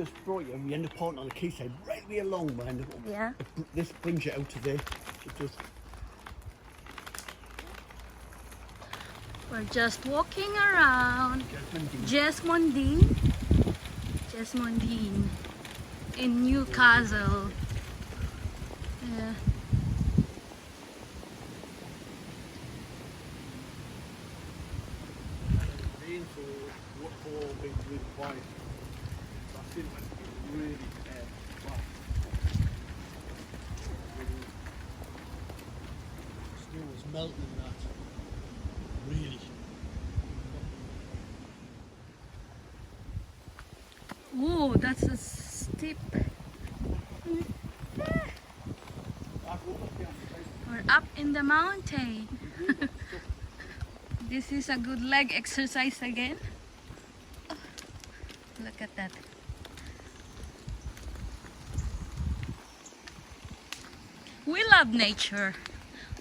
first brought you, we end up parking on the quayside right way along. We end up, Yeah. this brings you out to there. It just, We're just walking around Jesmondine in Newcastle. Yeah. rain, so waterfall being really quiet. So I feel like it's really fast. Snow was melting in that. Really. Whoa, that's a steep. We're up in the mountain. This is a good leg exercise again. Oh, look at that. We love nature.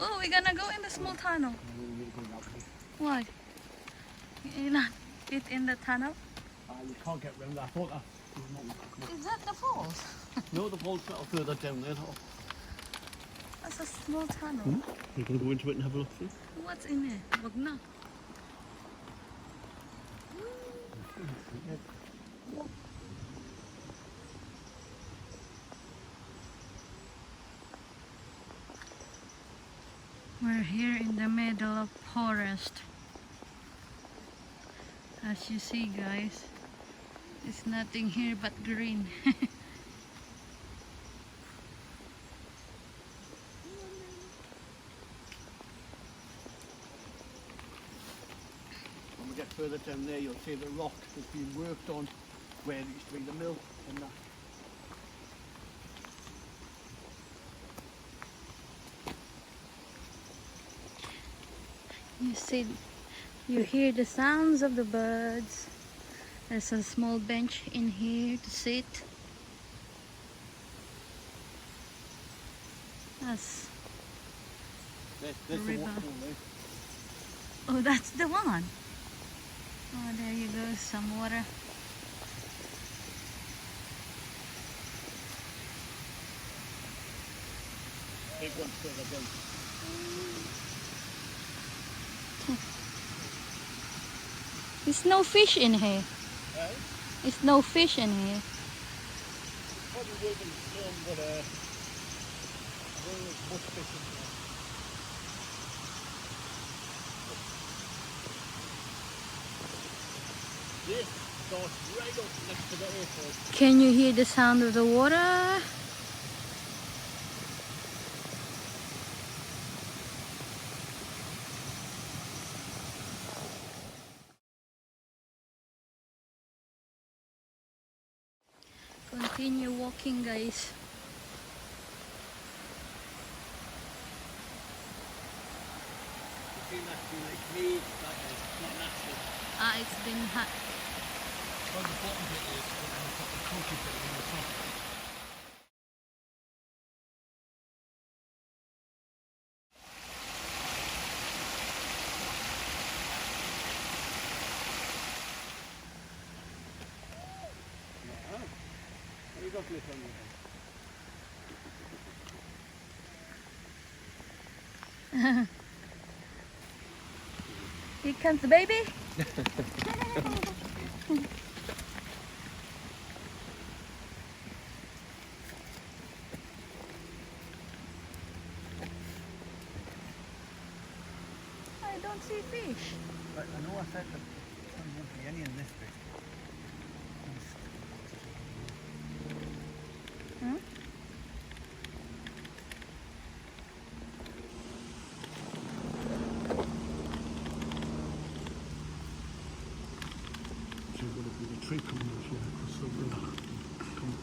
Oh, we're gonna go in the small tunnel. Why? You not fit in the tunnel? You can't get round that. I thought that. Is that the falls? No, the fall's a little further down there. That's a small tunnel. We're going to go into it and have a look see. What's in it? Wag na. We're here in the middle of forest. As you see, guys, there's nothing here but green. When we get further down there, you'll see the rock that's been worked on where it used to be the mill and that. You see, you hear the sounds of the birds. There's a small bench in here to sit. That's There's the the river. waterfall there. Oh, that's the one. Oh, there you go, some water. Big one further down. There's no fish in here. Right? There's no fish in here. Probably will be some, but I don't think there's much fish in there. This starts right up next to the airport. Can you hear the sound of the water? Continue walking, guys. You see that's been like made, that is not natural. Ah, it's been hot. On the bottom bit is, and you've got the concrete bit on the top. There you go, clip on your head. Here comes the baby. I don't see fish. But I know I said that there won't be any in this bit. Hmm? So would it be the tree coming out here across the river? Come up.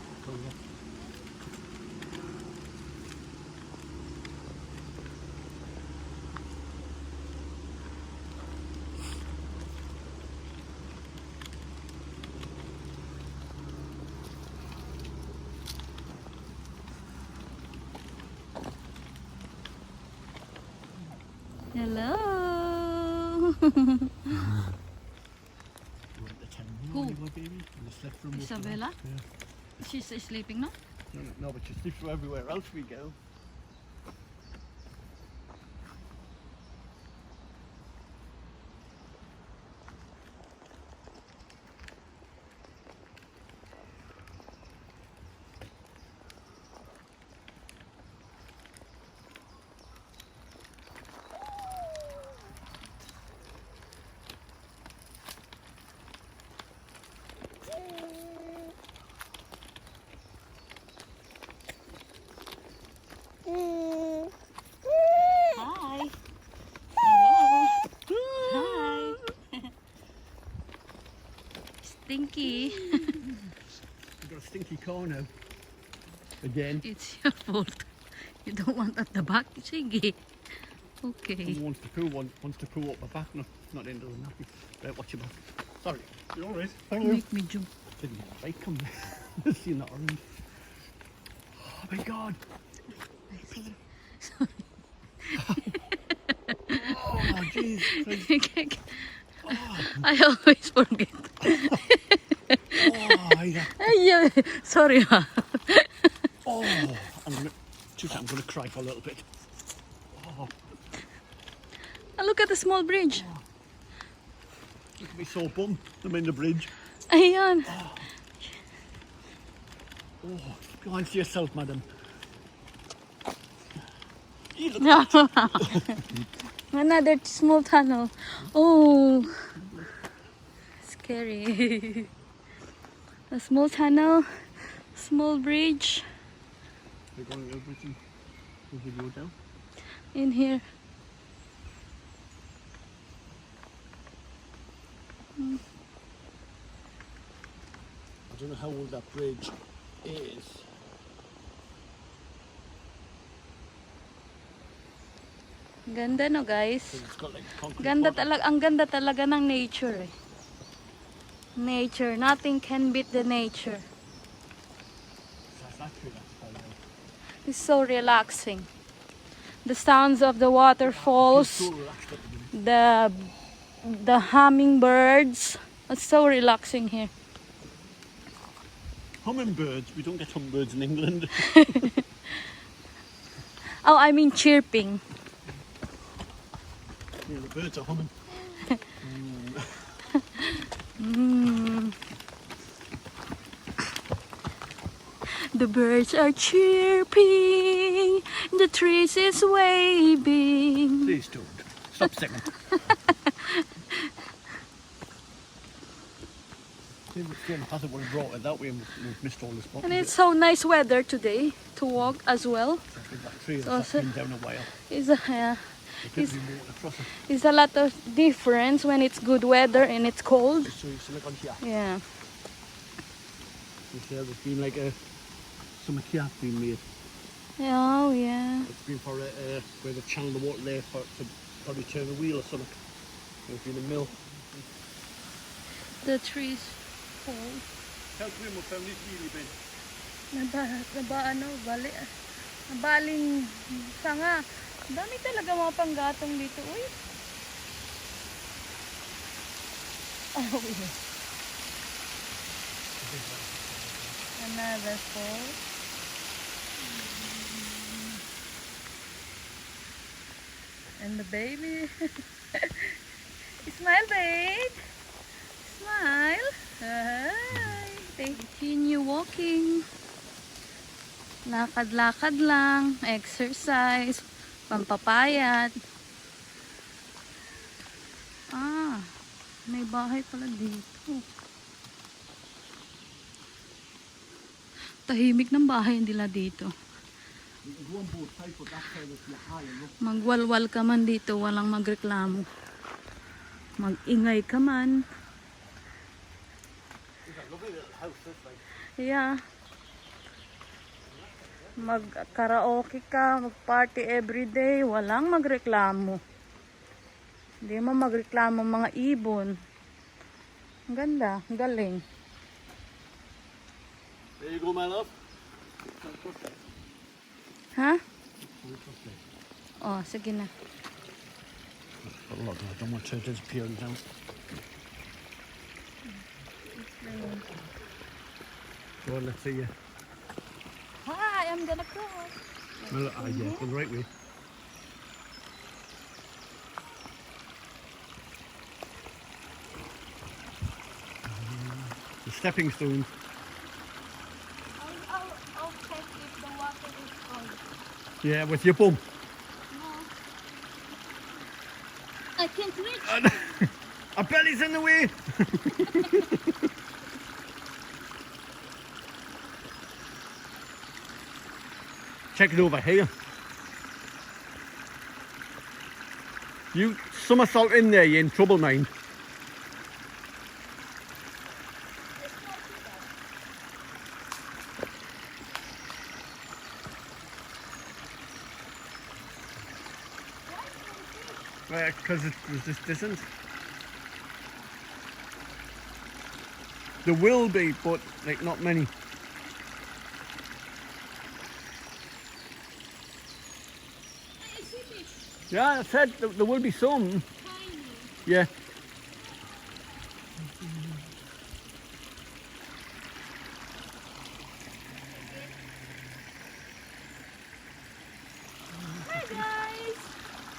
Hello. We're at the town. Who? Baby, and the slip from Isabella? Yeah. She's sleeping, no? No, but she sleeps everywhere else we go. Hi. Hello. Hi. Stinky. We've got a stinky car now. Again. It's your fault. You don't want at the back. Sige. Okay. Someone wants to poo up my back. No, not into the nappy. Right, watch your back. Sorry. You're alright. Thank you. Make me jump. Didn't get a bike come there. See not orange. Oh my god. Sorry. Oh jeez. I always forget. Oh yeah. Yeah. Sorry. Oh, I'm gonna cry for a little bit. Oh, Look at the small bridge. look at me sore bum. I'm in the bridge. Ayan. Oh, go on to yourself, madam. You look No. Another small tunnel. Oh, scary. A small tunnel, small bridge We're going over to the video down. in here. I don't know how old that bridge is. Ganda no guys. It's got like concrete. Ganda bottom. talaga, ang ganda talaga ng nature eh. Nature, nothing can beat the nature. That's actually that's how It's so relaxing. The sounds of the waterfalls, so relaxed at the minute. the hummingbirds. It's so relaxing here. Hummingbirds. We don't get hummingbirds in England. Oh, I mean chirping. Yeah, the birds are humming. The birds are chirping, the trees is waving. Please don't. Stop singing. I would have brought it that way and we've missed all the spots. And it's so nice weather today to walk as well. That tree So that's been down a while. It's It could be water across it. it's a lot of difference when it's good weather and it's cold. So you see, look on here. Yeah. You see, there's been like some kiosk being made. Oh yeah. It's been for where they've channeled the water there for to probably turn a wheel or something. There's been a mill. The trees fall. Help me, my family's really been. Nabaling sanga. Dami talaga mga panggatong dito. Uy. Oh, yeah. Another fall. And the baby. Smile, babe. Smile. Hi. Continue walking. Lakad-lakad lang. Exercise. Pampapayat. Ah, may bahay pala dito. Tahimik ng bahay nila dito. Magwalwal ka man dito, walang magreklamo. Mag-ingay ka man. Yeah. Mag-karaoke ka, mag-party everyday, walang magreklamo. Hindi mo magreklamo mga ibon. Ang ganda, ang galing. There you go, my love. Ha? Oh, sige na. Oh, look, I don't want to disappear down. Go on, let's see you. Hi, I'm gonna cross. Well, yeah, go the right way. The stepping stones. I'll check if the water is cold. Yeah, with your bum. No. I can't reach. Our belly's in the way. Check it over here. You somersault in there, you're in trouble, mind. Because it was just distance. There will be, but like not many. I see fish. Yeah, I said there will be some. Tiny. Yeah. Hi guys!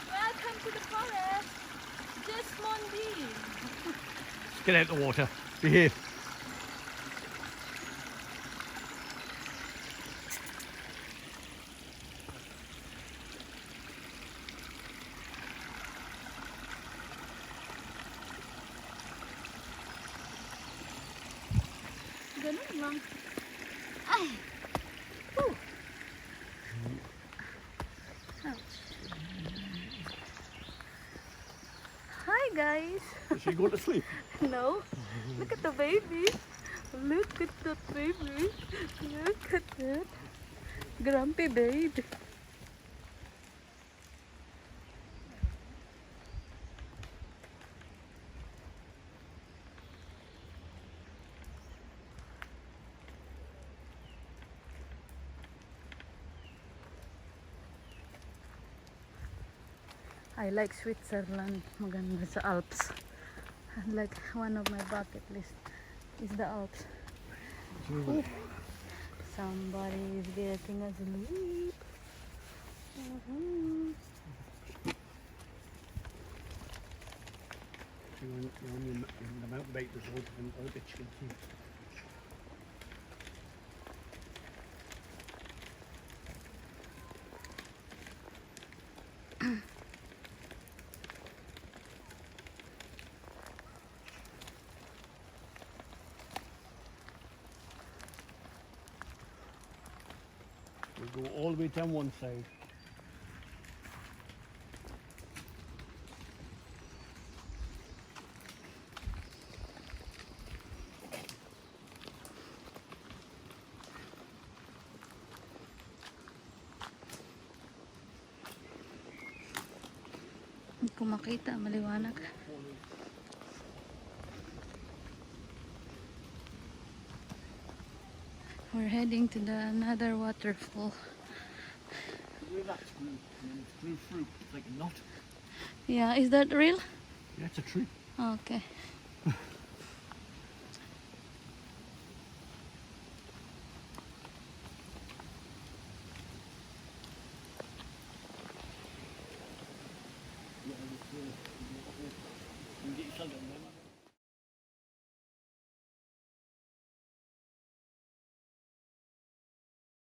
Welcome to the forest. Just Mondi. Let's get out of the water. Behave. Ganun lang. Ay! Whew. Ouch. Hi guys! Is she going to sleep? No. Look at the baby. Look at that baby. Look at that. Grumpy baby. I like Switzerland. Maganda sa Alps. Like one of my bucket list is the Alps. Ooh. Somebody is getting asleep. You're on the mountain bike resort and other bits you can see. We'll go all the way down one side. Kung makita, maliwanag. We're heading to another waterfall. Where that's grew, and then it grew through. It's like a knot. Yeah, is that real? Yeah, it's a tree. Okay.